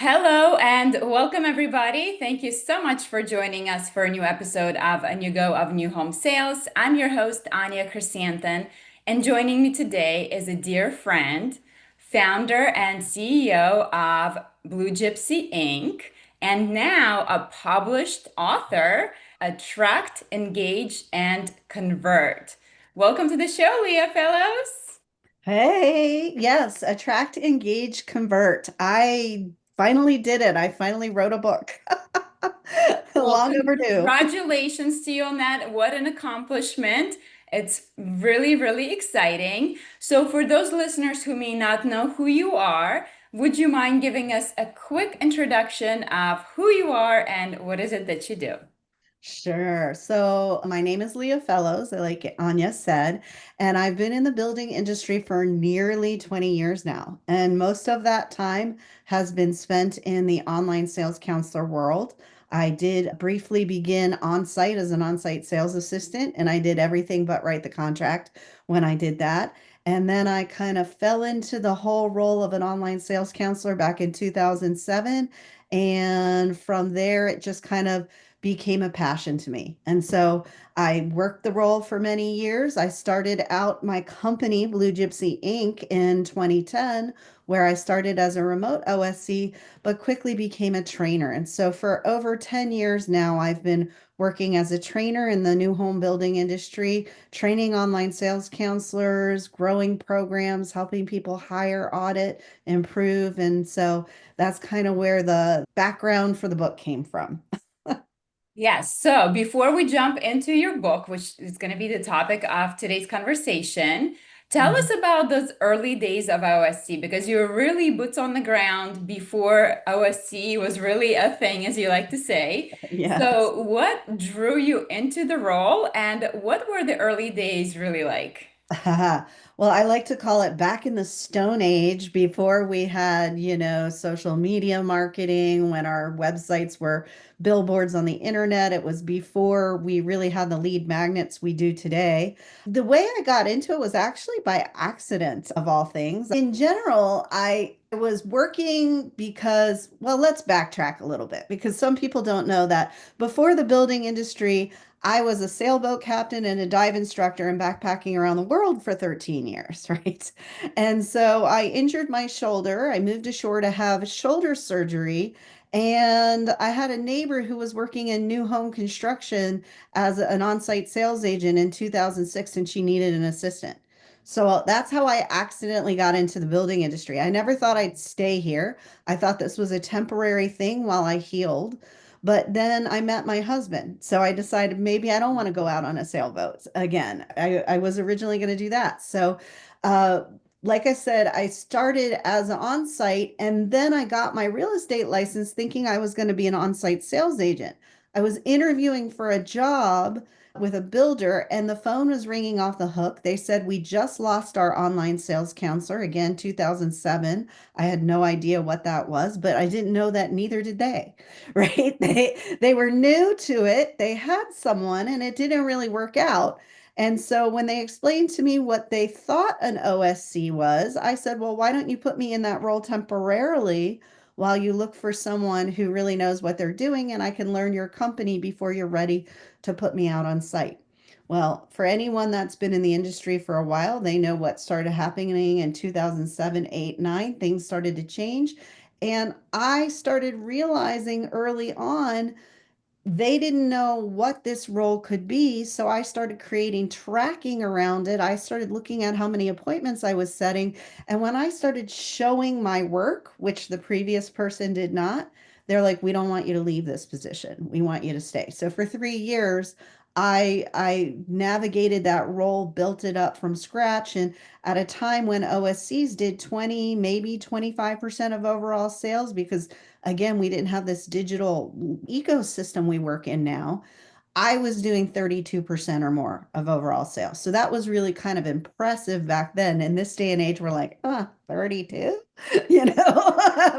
Hello and welcome, everybody. Thank you so much for joining us for a new episode of A New Go of New Home Sales. I'm your host, Anya Chrysanthon, and joining me today is a dear friend, founder and CEO of Blue Gypsy Inc., and now a published author, Attract, Engage, and Convert. Welcome to the show, Leah Fellows. Hey, yes, attract, engage, convert. I finally did it. I finally wrote a book. Well, Long overdue. congratulations to you on that. What an accomplishment. It's really, really exciting. So, for those listeners who may not know who you are, would you mind giving us a quick introduction of who you are and what is it that you do? Sure. So my name is Leah Fellows, like Anya said, and I've been in the building industry for nearly 20 years now. And most of that time has been spent in the online sales counselor world. I did briefly begin on site as an on-site sales assistant, and I did everything but write the contract when I did that. And then I kind of fell into the whole role of an online sales counselor back in 2007. And from there, it just kind of became a passion to me. And so I worked the role for many years. I started out my company, Blue Gypsy Inc., in 2010, where I started as a remote OSC, but quickly became a trainer. And so for over 10 years now, I've been working as a trainer in the new home building industry, training online sales counselors, growing programs, helping people hire, audit, improve. And so that's kind of where the background for the book came from. Yes. So before we jump into your book, which is going to be the topic of today's conversation, tell us about those early days of OSC because you were really boots on the ground before OSC was really a thing, as you like to say. Yes. So, what drew you into the role and what were the early days really like? Well, I like to call it back in the Stone Age before we had, social media marketing, when our websites were billboards on the internet. It was before we really had the lead magnets we do today. The way I got into it was actually by accident, of all things. In general, I was working because, well, let's backtrack a little bit because some people don't know that before the building industry, I was a sailboat captain and a dive instructor and backpacking around the world for 13 years, right? And so I injured my shoulder. I moved ashore to have shoulder surgery. And I had a neighbor who was working in new home construction as an on-site sales agent in 2006, and she needed an assistant. So that's how I accidentally got into the building industry. I never thought I'd stay here. I thought this was a temporary thing while I healed. But then I met my husband. So I decided maybe I don't want to go out on a sailboat again. I was originally going to do that. So, uh, like I said, I started as an on-site and then I got my real estate license thinking I was going to be an on-site sales agent. I was interviewing for a job with a builder and the phone was ringing off the hook. They said, "We just lost our online sales counselor." Again, 2007. I had no idea what that was, but I didn't know that neither did they. Right? They were new to it. They had someone and it didn't really work out. And so when they explained to me what they thought an OSC was, I said, "Well, why don't you put me in that role temporarily while you look for someone who really knows what they're doing and I can learn your company before you're ready to put me out on site." Well, for anyone that's been in the industry for a while, they know what started happening in 2007, 8, 9. Things started to change. And I started realizing early on they didn't know what this role could be. So I started creating tracking around it. I started looking at how many appointments I was setting. And when I started showing my work, which the previous person did not, they're like, "We don't want you to leave this position. We want you to stay." So for 3 years, I navigated that role, built it up from scratch. And at a time when OSCs did 20, maybe 25% of overall sales, because again, we didn't have this digital ecosystem we work in now. I was doing 32% or more of overall sales. So that was really kind of impressive back then. In this day and age, we're like, 32,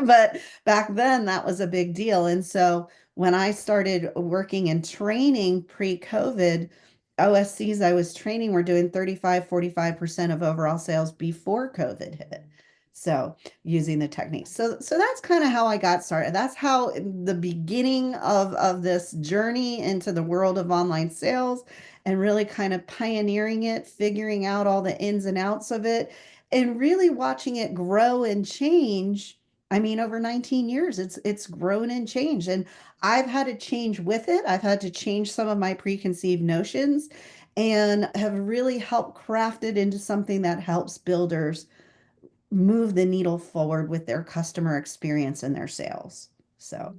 but back then that was a big deal. And so when I started working and training pre-COVID, OSCs I was training were doing 35, 45% of overall sales before COVID hit. So using the techniques. So that's kind of how I got started. That's how the beginning of this journey into the world of online sales and really kind of pioneering it, figuring out all the ins and outs of it, and really watching it grow and change. I mean, over 19 years, it's grown and changed. And I've had to change with it. I've had to change some of my preconceived notions and have really helped craft it into something that helps builders move the needle forward with their customer experience and their sales. So,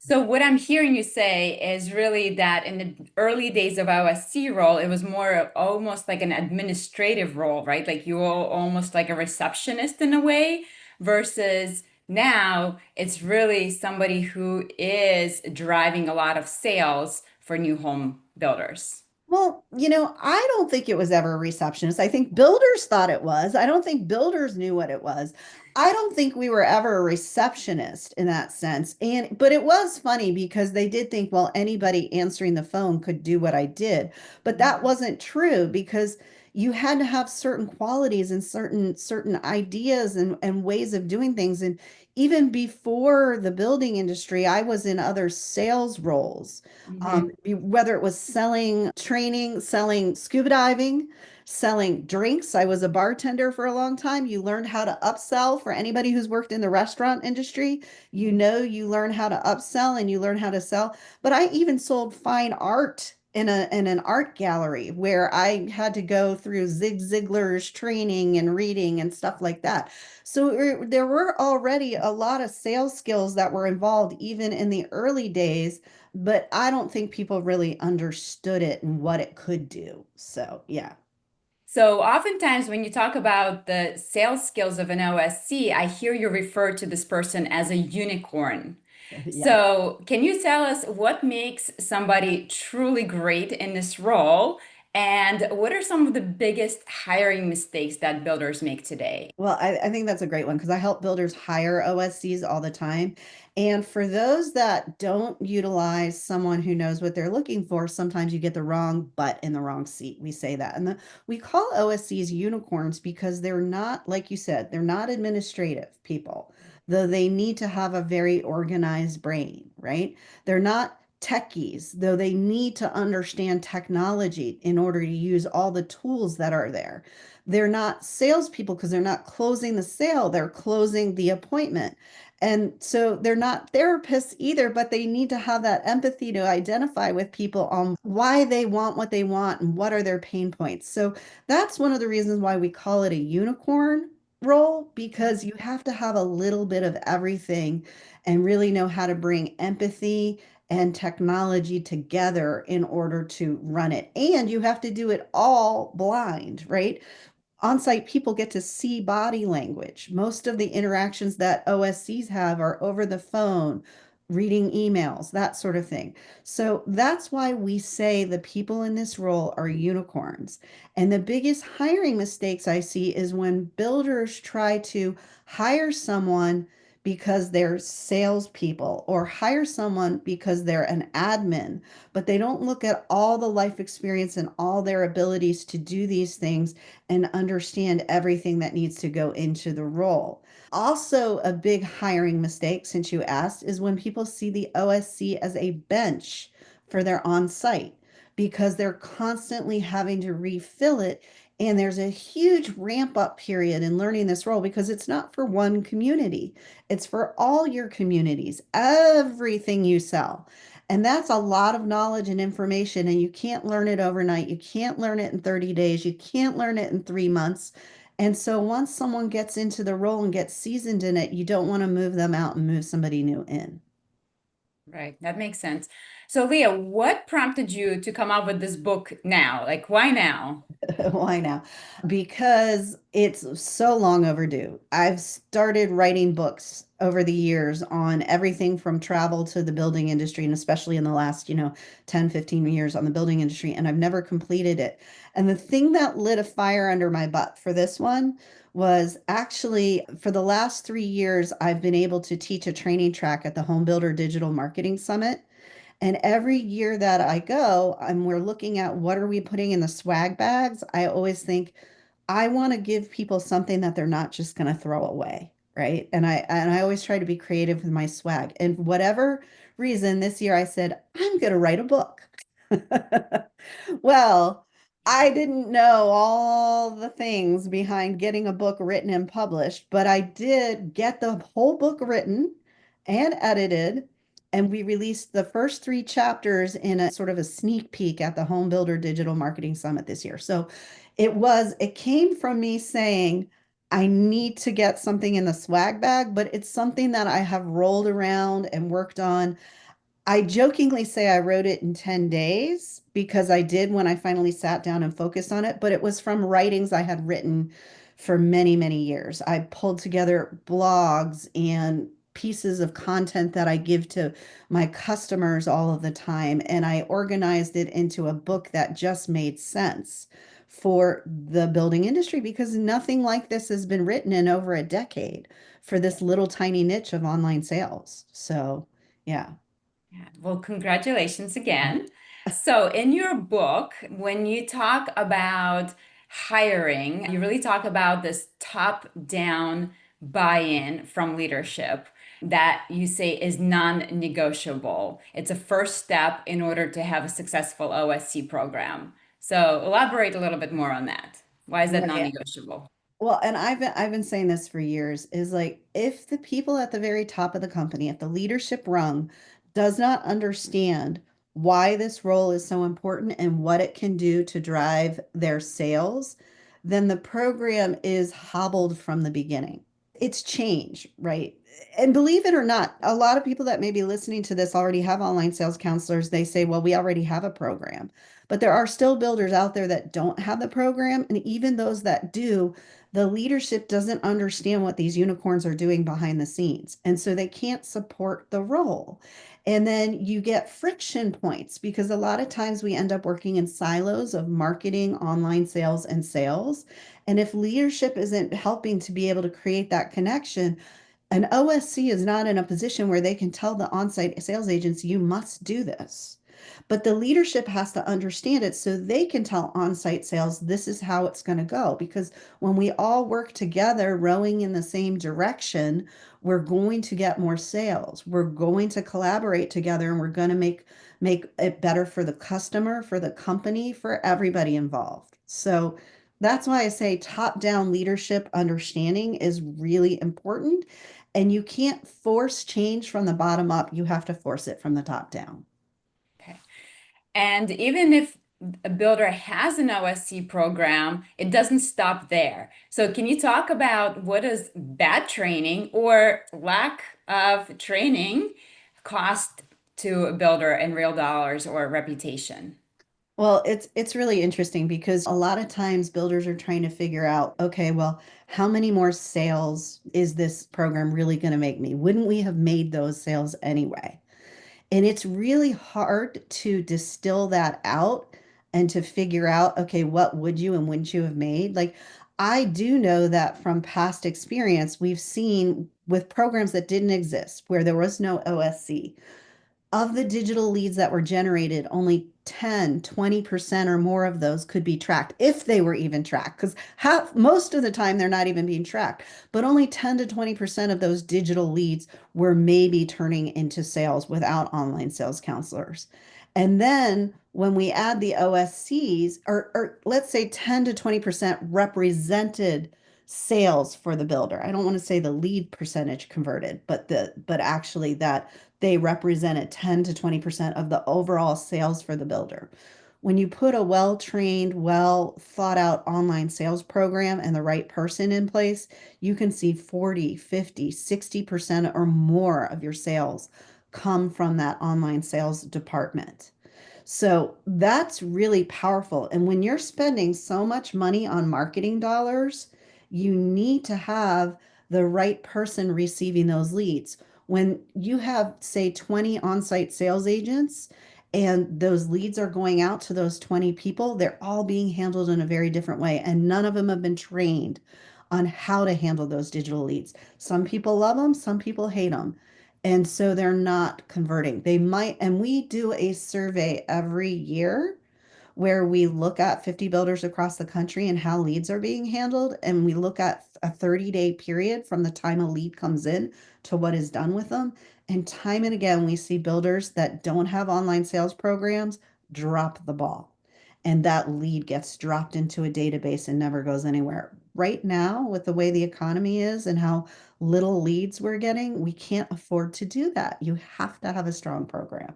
So what I'm hearing you say is really that in the early days of OSC role, it was more almost like an administrative role, right? Like you were almost like a receptionist in a way, versus now it's really somebody who is driving a lot of sales for new home builders. well, I don't think it was ever a receptionist. I think builders thought it was. I don't think builders knew what it was. I don't think we were ever a receptionist in that sense. But it was funny because they did think, well, anybody answering the phone could do what I did. But that Mhm. wasn't true because you had to have certain qualities and certain ideas and ways of doing things. And even before the building industry, I was in other sales roles, Mhm. whether it was selling training, selling scuba diving, selling drinks. I was a bartender for a long time. You learned how to upsell for anybody who's worked in the restaurant industry. You learn how to upsell and you learn how to sell. But I even sold fine art in an art gallery where I had to go through Zig Ziglar's training and reading and stuff like that. So there were already a lot of sales skills that were involved even in the early days, but I don't think people really understood it and what it could do. So, yeah. So oftentimes when you talk about the sales skills of an OSC, I hear you refer to this person as a unicorn. Yeah. So can you tell us what makes somebody truly great in this role? And what are some of the biggest hiring mistakes that builders make today? Well, I think that's a great one because I help builders hire OSCs all the time. And for those that don't utilize someone who knows what they're looking for, sometimes you get the wrong butt in the wrong seat. We say that. We call OSCs unicorns because they're not, like you said, they're not administrative people, though they need to have a very organized brain, right? They're not techies, though they need to understand technology in order to use all the tools that are there. They're not salespeople because they're not closing the sale, they're closing the appointment. And so they're not therapists either, but they need to have that empathy to identify with people on why they want what they want and what are their pain points. So that's one of the reasons why we call it a unicorn role, because you have to have a little bit of everything and really know how to bring empathy and technology together in order to run it. And you have to do it all blind, right? On-site people get to see body language. Most of the interactions that OSCs have are over the phone, reading emails, that sort of thing. So that's why we say the people in this role are unicorns. And the biggest hiring mistakes I see is when builders try to hire someone because they're salespeople or hire someone because they're an admin, but they don't look at all the life experience and all their abilities to do these things and understand everything that needs to go into the role. Also, a big hiring mistake, since you asked, is when people see the OSC as a bench for their on site because they're constantly having to refill it. And there's a huge ramp up period in learning this role because it's not for one community, it's for all your communities, everything you sell. And that's a lot of knowledge and information, and you can't learn it overnight. You can't learn it in 30 days. You can't learn it in 3 months. And so once someone gets into the role and gets seasoned in it, you don't want to move them out and move somebody new in. Right, that makes sense. So Leah, what prompted you to come up with this book now? Like, why now? Why now? Because it's so long overdue. I've started writing books over the years on everything from travel to the building industry, and especially in the last, 10, 15 years on the building industry, and I've never completed it. And the thing that lit a fire under my butt for this one was actually for the last 3 years, I've been able to teach a training track at the Home Builder Digital Marketing Summit. And every year that I go, and we're looking at what are we putting in the swag bags, I always think, I want to give people something that they're not just going to throw away, right? And I always try to be creative with my swag. And whatever reason this year I said, I'm going to write a book. Well, I didn't know all the things behind getting a book written and published, but I did get the whole book written and edited. And we released the first three chapters in a sort of a sneak peek at the Home Builder Digital Marketing Summit this year. So it came from me saying, I need to get something in the swag bag, but it's something that I have rolled around and worked on. I jokingly say I wrote it in 10 days because I did when I finally sat down and focused on it, but it was from writings I had written for many, many years. I pulled together blogs and pieces of content that I give to my customers all of the time, and I organized it into a book that just made sense for the building industry because nothing like this has been written in over a decade for this little tiny niche of online sales. So, yeah. Yeah. Well, congratulations again. So, in your book, when you talk about hiring, you really talk about this top-down buy-in from leadership that you say is non-negotiable. It's a first step in order to have a successful OSC program. So, elaborate a little bit more on that. Why is that Right. non-negotiable? Well, and I've been saying this for years is like if the people at the very top of the company, at the leadership rung, does not understand why this role is so important and what it can do to drive their sales, then the program is hobbled from the beginning. It's change, right? And believe it or not, a lot of people that may be listening to this already have online sales counselors. They say, well, we already have a program. But there are still builders out there that don't have the program. And even those that do, the leadership doesn't understand what these unicorns are doing behind the scenes. And so they can't support the role. And then you get friction points because a lot of times we end up working in silos of marketing, online sales, and sales. And if leadership isn't helping to be able to create that connection, an OSC is not in a position where they can tell the on-site sales agents, you must do this. But the leadership has to understand it so they can tell on-site sales, this is how it's going to go. Because when we all work together, rowing in the same direction, we're going to get more sales. We're going to collaborate together and we're going to make it better for the customer, for the company, for everybody involved. So that's why I say top-down leadership understanding is really important. And you can't force change from the bottom up. You have to force it from the top down. Okay. And even if a builder has an OSC program, it doesn't stop there. So can you talk about what does bad training or lack of training cost to a builder in real dollars or reputation? Well, it's really interesting because a lot of times builders are trying to figure out, okay, well, how many more sales is this program really going to make me? Wouldn't we have made those sales anyway? And it's really hard to distill that out and to figure out, okay, what would you and wouldn't you have made? Like, I do know that from past experience, we've seen with programs that didn't exist, where there was no OSC, of the digital leads that were generated, only 10, 20% or more of those could be tracked if they were even tracked. Because most of the time they're not even being tracked, but only 10 to 20% of those digital leads were maybe turning into sales without online sales counselors. And then when we add the OSCs, or let's say 10 to 20% represented sales for the builder. I don't want to say the lead percentage converted, but actually that they represented 10 to 20% of the overall sales for the builder. When you put a well-trained, well thought out online sales program and the right person in place, you can see 40, 50, 60% or more of your sales come from that online sales department. So that's really powerful. And when you're spending so much money on marketing dollars, you need to have the right person receiving those leads. When you have, say, 20 on-site sales agents and those leads are going out to those 20 people, they're all being handled in a very different way. And none of them have been trained on how to handle those digital leads. Some people love them, some people hate them. And so they're not converting. They might, and we do a survey every year where we look at 50 builders across the country and how leads are being handled. And we look at a 30-day period from the time a lead comes in to what is done with them. And time and again, we see builders that don't have online sales programs drop the ball. And that lead gets dropped into a database and never goes anywhere. Right now, with the way the economy is and how little leads we're getting, we can't afford to do that. You have to have a strong program.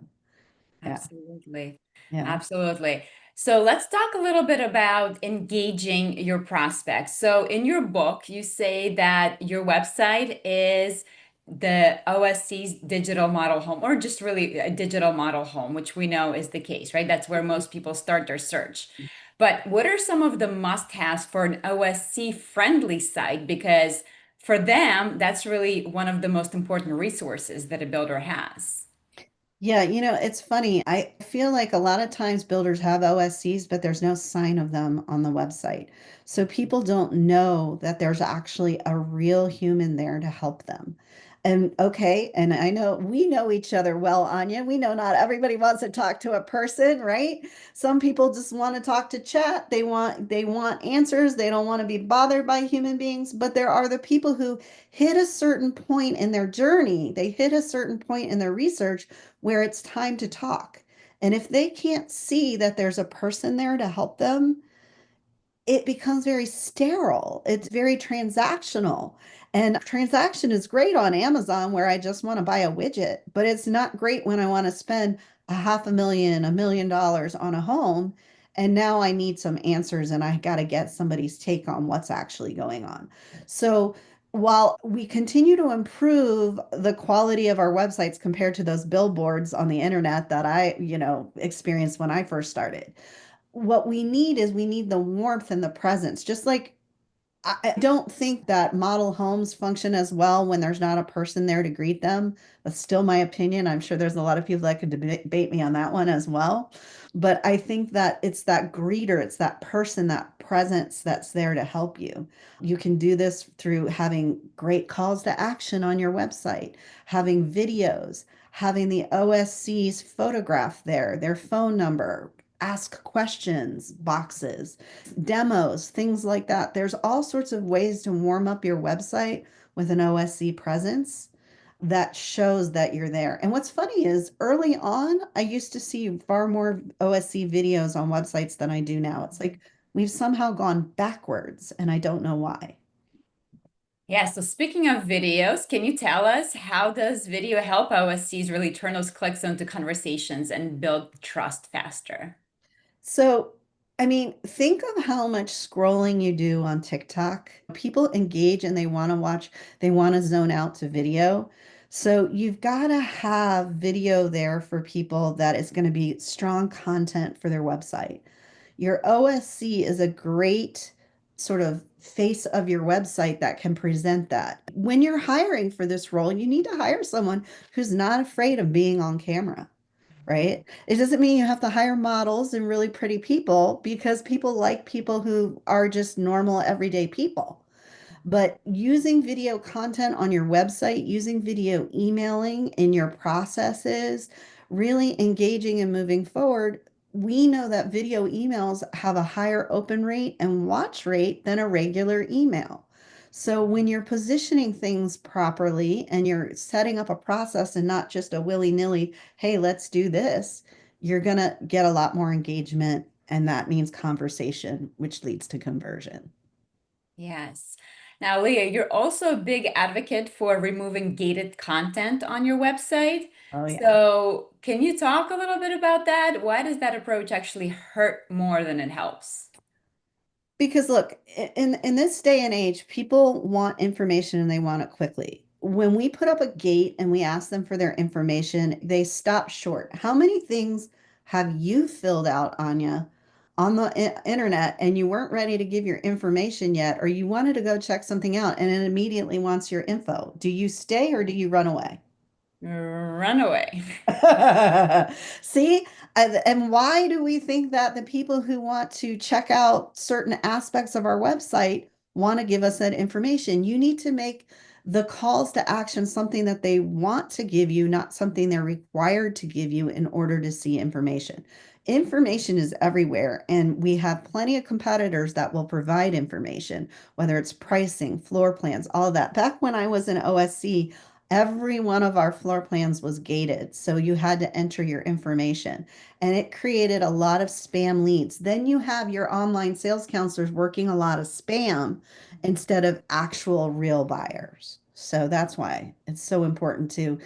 Yeah. Absolutely. Yeah. Absolutely. So let's talk a little bit about engaging your prospects. So in your book, you say that your website is the OSC's digital model home, or just really a digital model home, which we know is the case, right? That's where most people start their search. But what are some of the must-haves for an OSC friendly site? Because for them, that's really one of the most important resources that a builder has. Yeah, it's funny. I feel like a lot of times builders have OSCs, but there's no sign of them on the website. So people don't know that there's actually a real human there to help them. And okay, and I know we know each other well, Anya. We know not everybody wants to talk to a person, right? Some people just want to talk to chat. They want answers. They don't want to be bothered by human beings, but there are the people who hit a certain point in their journey. They hit a certain point in their research where it's time to talk. And if they can't see that there's a person there to help them, it becomes very sterile. It's very transactional. And transaction is great on Amazon where I just want to buy a widget, but it's not great when I want to spend a half a million, $1 million on a home. And now I need some answers and I got to get somebody's take on what's actually going on. So while we continue to improve the quality of our websites compared to those billboards on the internet that I experienced when I first started, what we need is we need the warmth and the presence. Just like I don't think that model homes function as well when there's not a person there to greet them. That's still my opinion. I'm sure there's a lot of people that could debate me on that one as well. But I think that it's that greeter, it's that person, that presence that's there to help you. You can do this through having great calls to action on your website, having videos, having the OSC's photograph there, their phone number, ask questions boxes, demos, things like that. There's all sorts of ways to warm up your website with an OSC presence that shows that you're there. And what's funny is early on, I used to see far more OSC videos on websites than I do now. It's like we've somehow gone backwards, and I don't know why. Yeah, so speaking of videos, can you tell us how does video help OSCs really turn those clicks into conversations and build trust faster? So, I mean, think of how much scrolling you do on TikTok. People engage and they want to watch, they want to zone out to video. So, you've got to have video there for people that is going to be strong content for their website. Your OSC is a great sort of face of your website that can present that. When you're hiring for this role, you need to hire someone who's not afraid of being on camera, right? It doesn't mean you have to hire models and really pretty people because people like people who are just normal, everyday people. But using video content on your website, using video emailing in your processes, really engaging and moving forward, we know that video emails have a higher open rate and watch rate than a regular email. So when you're positioning things properly and you're setting up a process and not just a willy-nilly, hey, let's do this, you're going to get a lot more engagement. And that means conversation, which leads to conversion. Yes. Now, Leah, you're also a big advocate for removing gated content on your website. Oh, yeah. So, can you talk a little bit about that? Why does that approach actually hurt more than it helps? Because look, in this day and age, people want information and they want it quickly. When we put up a gate and we ask them for their information, they stop short. How many things have you filled out, Anya, on the internet and you weren't ready to give your information yet, or you wanted to go check something out and it immediately wants your info? Do you stay or do you run away? Run away. See, and why do we think that the people who want to check out certain aspects of our website want to give us that information? You need to make the calls to action something that they want to give you, not something they're required to give you in order to see information. Information is everywhere, and we have plenty of competitors that will provide information, whether it's pricing, floor plans, all of that. Back when I was in OSC, every one of our floor plans was gated, so you had to enter your information, and it created a lot of spam leads. Then you have your online sales counselors working a lot of spam instead of actual real buyers. So that's why it's so important to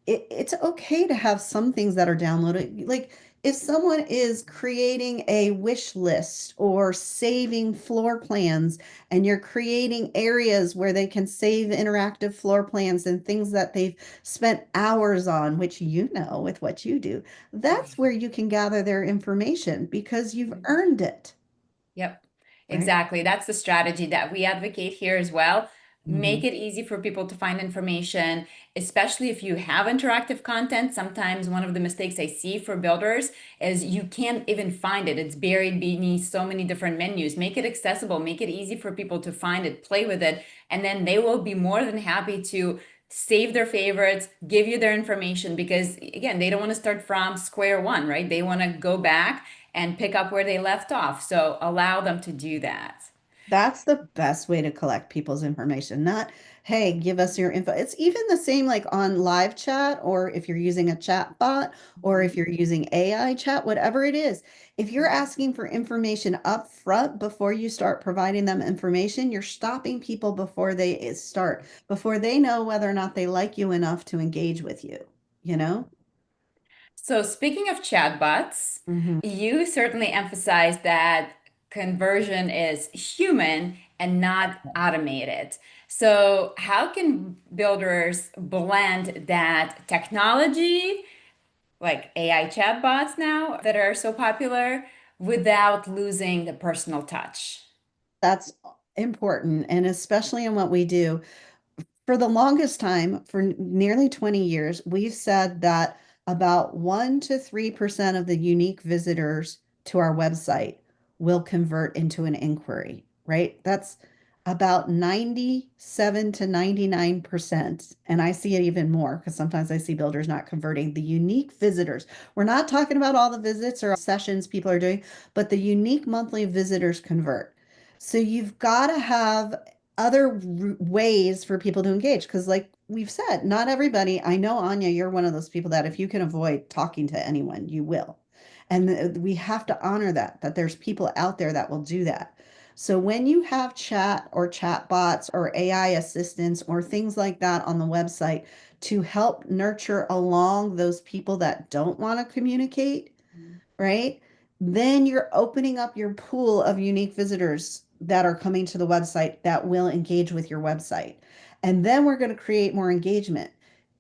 it's okay to have some things that are downloaded. Like if someone is creating a wish list or saving floor plans, and you're creating areas where they can save interactive floor plans and things that they've spent hours on, which you know with what you do, that's where you can gather their information because you've Mhm. earned it, Yep, right? exactly. That's the strategy that we advocate here as well. Hmm. Make it easy for people to find information, especially if you have interactive content. Sometimes one of the mistakes I see for builders is you can't even find it. It's buried beneath so many different menus. Make it accessible, make it easy for people to find it, play with it, and then they will be more than happy to save their favorites, give you their information because again, they don't want to start from square one, right? They want to go back and pick up where they left off. So allow them to do that. That's the best way to collect people's information. Not, hey, give us your info. It's even the same like on live chat, or if you're using a chat bot, or if Mhm. you're using AI chat, whatever it is. If you're Mhm. asking for information up front before you start providing them information, you're stopping people before they start, before they know whether or not they like you enough to engage with you, you know? So, speaking of chatbots, Hmm. you certainly emphasize that conversion is human and not automated. So, how can builders blend that technology, like AI chatbots now that are so popular, without losing the personal touch? That's important. And especially in what we do. For the longest time, for nearly 20 years, we've said that about 1 to 3% of the unique visitors to our website will convert into an inquiry, right? That's about 97 to 99%. And I see it even more because sometimes I see builders not converting the unique visitors. We're not talking about all the visits or sessions people are doing, but the unique monthly visitors convert. So you've got to have other ways for people to engage because like we've said, not everybody. I know, Anya, you're one of those people that if you can avoid talking to anyone, you will. And we have to honor that there's people out there that will do that. So when you have chat or chat bots or AI assistants or things like that on the website to help nurture along those people that don't want to communicate, right? Then you're opening up your pool of unique visitors that are coming to the website that will engage with your website. And then we're going to create more engagement.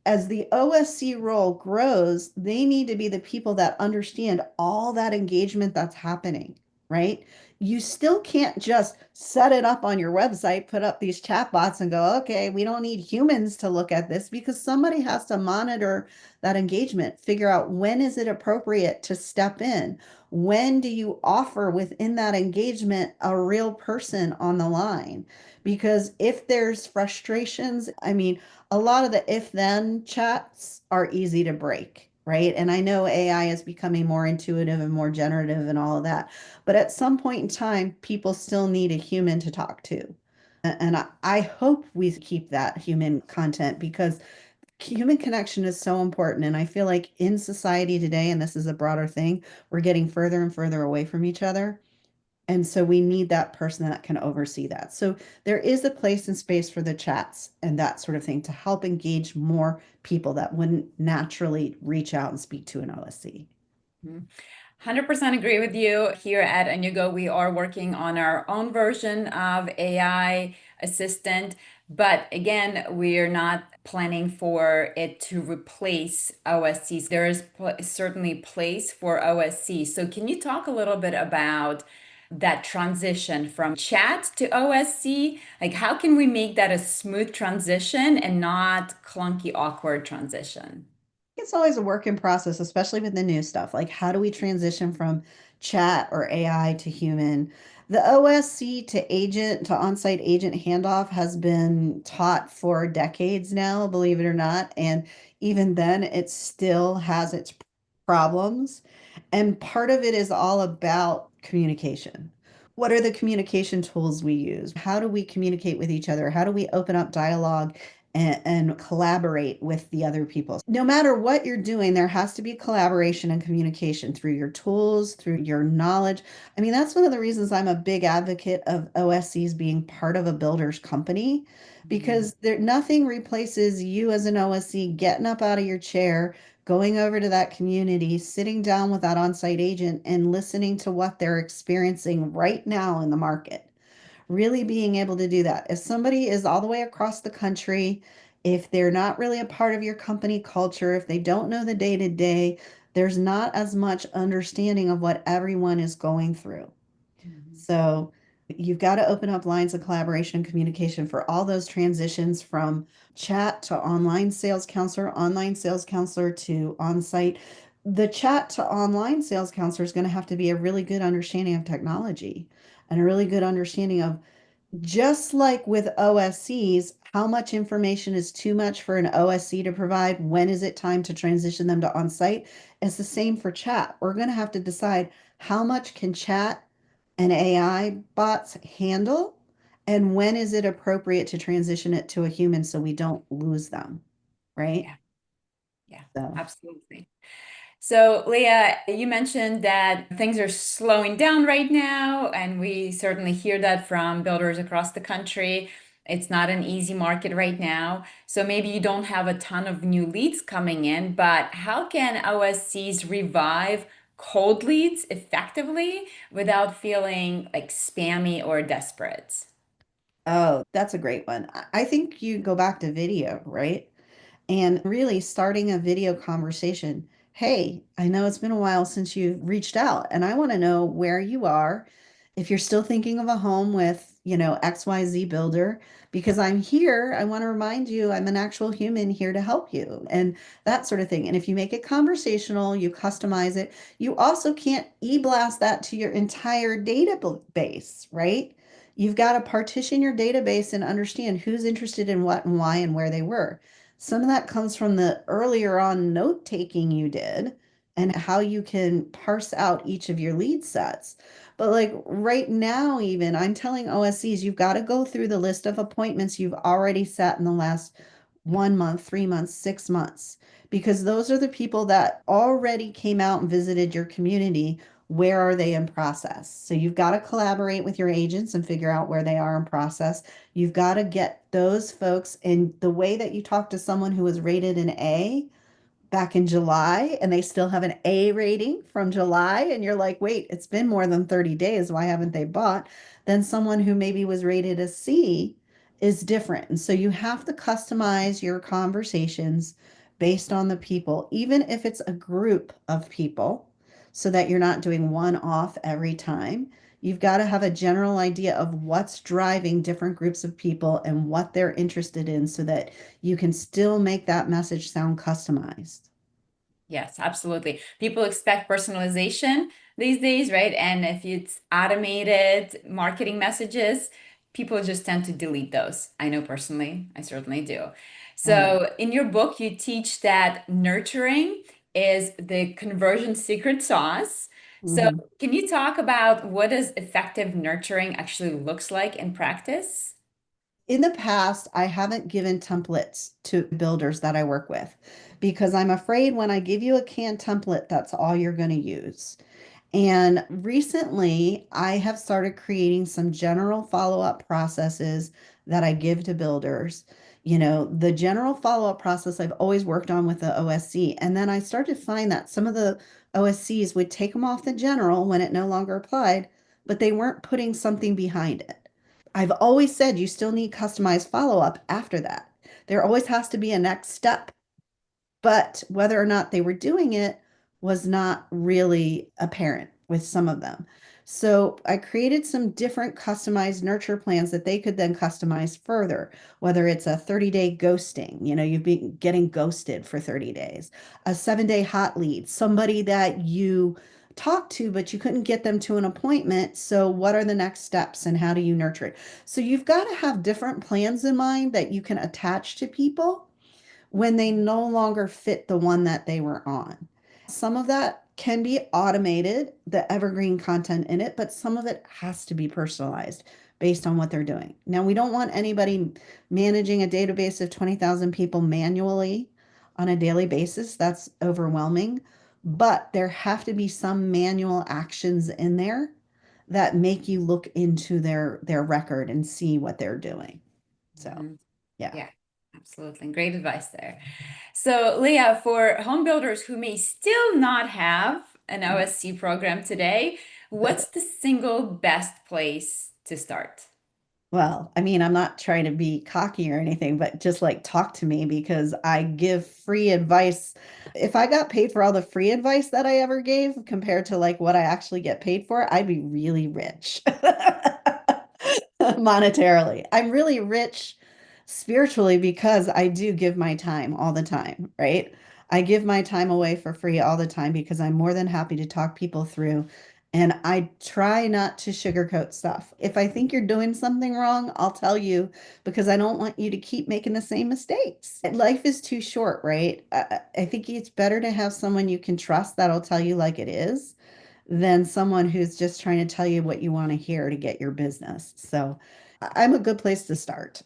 As the OSC role grows, they need to be the people that understand all that engagement that's happening, right? You still can't just set it up on your website, put up these chatbots and go, okay, we don't need humans to look at this because somebody has to monitor that engagement, figure out when is it appropriate to step in? When do you offer within that engagement a real person on the line? Because if there's frustrations, I mean, a lot of the if then chats are easy to break, right? And I know AI is becoming more intuitive and more generative and all of that. But at some point in time, people still need a human to talk to. And I hope we keep that human content because human connection is so important. And I feel like in society today, and this is a broader thing, we're getting further and further away from each other. And so we need that person that can oversee that. So there is a place and space for the chats and that sort of thing to help engage more people that wouldn't naturally reach out and speak to an OSC. 100% agree with you. Here at Inugo, we are working on our own version of AI assistant, but again, we're not planning for it to replace OSCs. There is certainly place for OSC. So can you talk a little bit about that transition from chat to OSC? Like, how can we make that a smooth transition and not clunky, awkward transition? It's always a work in process, especially with the new stuff. Like, how do we transition from chat or AI to human? The OSC to agent to on-site agent handoff has been taught for decades now, believe it or not. And even then, it still has its problems. And part of it is all about communication. What are the communication tools we use? How do we communicate with each other? How do we open up dialogue and collaborate with the other people? No matter what you're doing, there has to be collaboration and communication through your tools, through your knowledge. I mean, that's one of the reasons I'm a big advocate of OSCs being part of a builder's company Mhm. because nothing replaces you as an OSC getting up out of your chair, going over to that community, sitting down with that on-site agent and listening to what they're experiencing right now in the market. Really being able to do that. If somebody is all the way across the country, if they're not really a part of your company culture, if they don't know the day to day, there's not as much understanding of what everyone is going through. Mhm. So you've got to open up lines of collaboration and communication for all those transitions from chat to online sales counselor to on-site. The chat to online sales counselor is going to have to be a really good understanding of technology and a really good understanding of, just like with OSCs, how much information is too much for an OSC to provide? When is it time to transition them to on-site? It's the same for chat. We're going to have to decide how much can chat and AI bots handle, and when is it appropriate to transition it to a human so we don't lose them, right? Yeah, yeah, So, absolutely. So, Leah, you mentioned that things are slowing down right now, and we certainly hear that from builders across the country. It's not an easy market right now. So maybe you don't have a ton of new leads coming in, but how can OSCs revive cold leads effectively without feeling like spammy or desperate? oh, that's a great one. I think you go back to video, right? And really starting a video conversation. Hey, I know it's been a while since you've reached out, and I want to know where you are. If you're still thinking of a home with, XYZ builder, because I'm here, I want to remind you I'm an actual human here to help you and that sort of thing. And if you make it conversational, you customize it, you also can't e-blast that to your entire database, right? You've got to partition your database and understand who's interested in what and why and where they were. Some of that comes from the earlier on note taking you did and how you can parse out each of your lead sets. But like right now, even I'm telling OSCs, you've got to go through the list of appointments you've already set in the last 1 month, 3 months, 6 months, because those are the people that already came out and visited your community. Where are they in process? So you've got to collaborate with your agents and figure out where they are in process. You've got to get those folks in the way that you talk to someone who was rated an A back in July and they still have an A rating from July, and you're like, wait, it's been more than 30 days. Why haven't they bought? Then someone who maybe was rated a C is different. And so you have to customize your conversations based on the people, even if it's a group of people, so that you're not doing one off every time. You've got to have a general idea of what's driving different groups of people and what they're interested in so that you can still make that message sound customized. Yes, absolutely. People expect personalization these days, right? And if it's automated marketing messages, people just tend to delete those. I know personally, I certainly do. Oh. So, in your book, you teach that nurturing is the conversion secret sauce. So, Mhm. can you talk about what does effective nurturing actually looks like in practice? In the past, I haven't given templates to builders that I work with because I'm afraid when I give you a canned template, that's all you're going to use. And recently, I have started creating some general follow-up processes that I give to builders. The general follow-up process I've always worked on with the OSC. And then I started to find that some of the OSCs would take them off the general when it no longer applied, but they weren't putting something behind it. I've always said you still need customized follow-up after that. There always has to be a next step, but whether or not they were doing it was not really apparent with some of them. So I created some different customized nurture plans that they could then customize further, whether it's a 30-day ghosting, you've been getting ghosted for 30 days, a 7-day hot lead, somebody that you talked to, but you couldn't get them to an appointment. So what are the next steps and how do you nurture it? So you've got to have different plans in mind that you can attach to people when they no longer fit the one that they were on. Some of that can be automated, the evergreen content in it, but some of it has to be personalized based on what they're doing. Now, we don't want anybody managing a database of 20,000 people manually on a daily basis. That's overwhelming. But there have to be some manual actions in there that make you look into their record and see what they're doing. So, Mhm. yeah. Yeah, absolutely. Great advice there. So, Leah, for home builders who may still not have an OSC program today, what's the single best place to start? Well, I mean, I'm not trying to be cocky or anything, but just like talk to me because I give free advice. If I got paid for all the free advice that I ever gave compared to like what I actually get paid for, I'd be really rich monetarily. I'm really rich spiritually because I do give my time all the time, right? I give my time away for free all the time because I'm more than happy to talk people through. And I try not to sugarcoat stuff. If I think you're doing something wrong, I'll tell you because I don't want you to keep making the same mistakes. Life is too short, right? I think it's better to have someone you can trust that'll tell you like it is than someone who's just trying to tell you what you want to hear to get your business. So I'm a good place to start.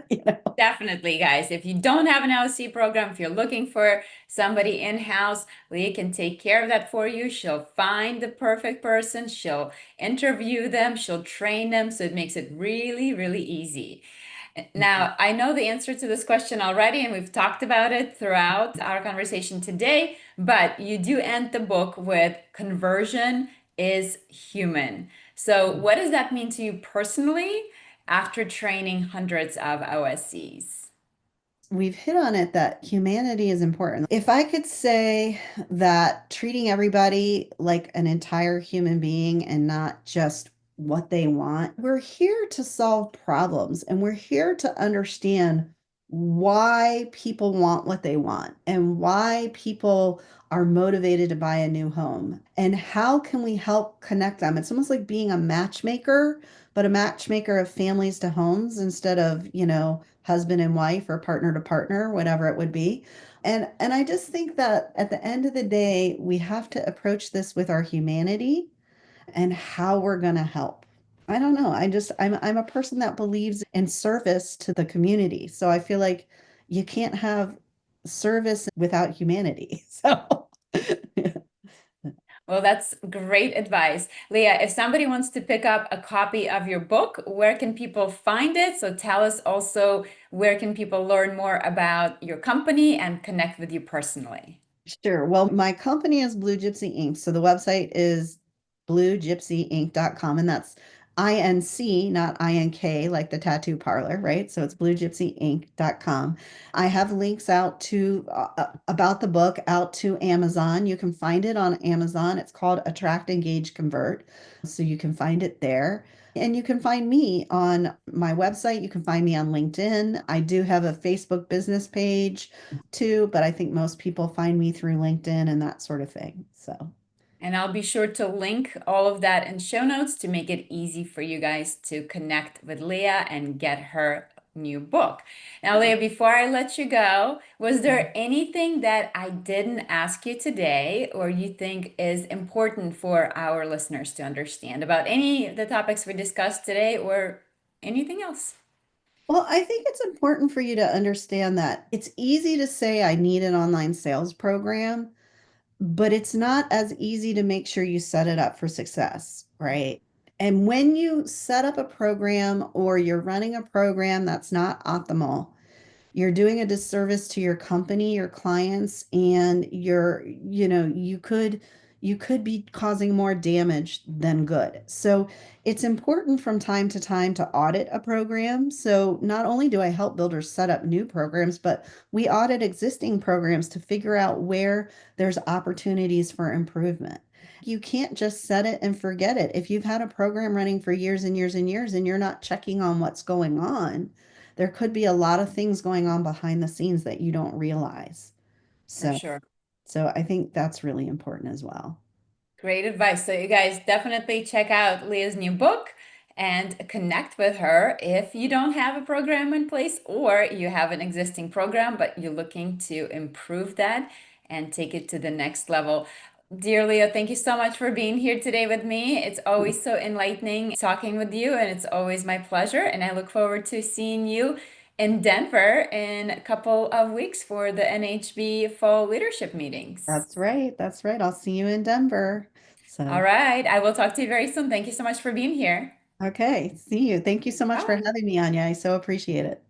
You know? Definitely, guys. If you don't have an LC program, if you're looking for somebody in-house, Leah can take care of that for you. She'll find the perfect person. She'll interview them. She'll train them. So it makes it really, really easy. Now, I know the answer to this question already, and we've talked about it throughout our conversation today, but you do end the book with conversion is human. So, what does that mean to you personally after training hundreds of OSCs? We've hit on it that humanity is important. If I could say that treating everybody like an entire human being and not just what they want, we're here to solve problems and we're here to understand why people want what they want and why people are motivated to buy a new home and how can we help connect them. It's almost like being a matchmaker, but a matchmaker of families to homes instead of, husband and wife or partner to partner, whatever it would be. And I just think that at the end of the day, we have to approach this with our humanity and how we're going to help. I don't know. I'm a person that believes in service to the community. So I feel like you can't have service without humanity. So Well, that's great advice. Leah, if somebody wants to pick up a copy of your book, where can people find it? So tell us also where can people learn more about your company and connect with you personally? sure. Well, my company is Blue Gypsy Inc. So the website is bluegypsyinc.com, and that's INC, not INK, like the tattoo parlor, right? So it's bluegypsyinc.com. I have links out to about the book out to Amazon. You can find it on Amazon. It's called Attract, Engage, Convert. So you can find it there. And you can find me on my website. You can find me on LinkedIn. I do have a Facebook business page too, but I think most people find me through LinkedIn and that sort of thing. So, And I'll be sure to link all of that in show notes to make it easy for you guys to connect with Leah and get her new book. Now, Leah, before I let you go, was there anything that I didn't ask you today or you think is important for our listeners to understand about any of the topics we discussed today or anything else? well, I think it's important for you to understand that it's easy to say I need an online sales program, but it's not as easy to make sure you set it up for success, right? And when you set up a program or you're running a program that's not optimal, you're doing a disservice to your company, your clients, and you could be causing more damage than good. So it's important from time to time to audit a program. So not only do I help builders set up new programs, but we audit existing programs to figure out where there's opportunities for improvement. You can't just set it and forget it. If you've had a program running for years and years and years and you're not checking on what's going on, there could be a lot of things going on behind the scenes that you don't realize. For So, sure. so I think that's really important as well. Great advice. So you guys definitely check out Leah's new book and connect with her if you don't have a program in place or you have an existing program, but you're looking to improve that and take it to the next level. Dear Leah, thank you so much for being here today with me. It's always so enlightening talking with you, and it's always my pleasure. And I look forward to seeing you in Denver in a couple of weeks for the NHB Fall Leadership Meetings. That's right. That's right. I'll see you in Denver. All So, right, I will talk to you very soon. Thank you so much for being here. okay. See you. Thank you so much for Bye. having me, Anya. I so appreciate it.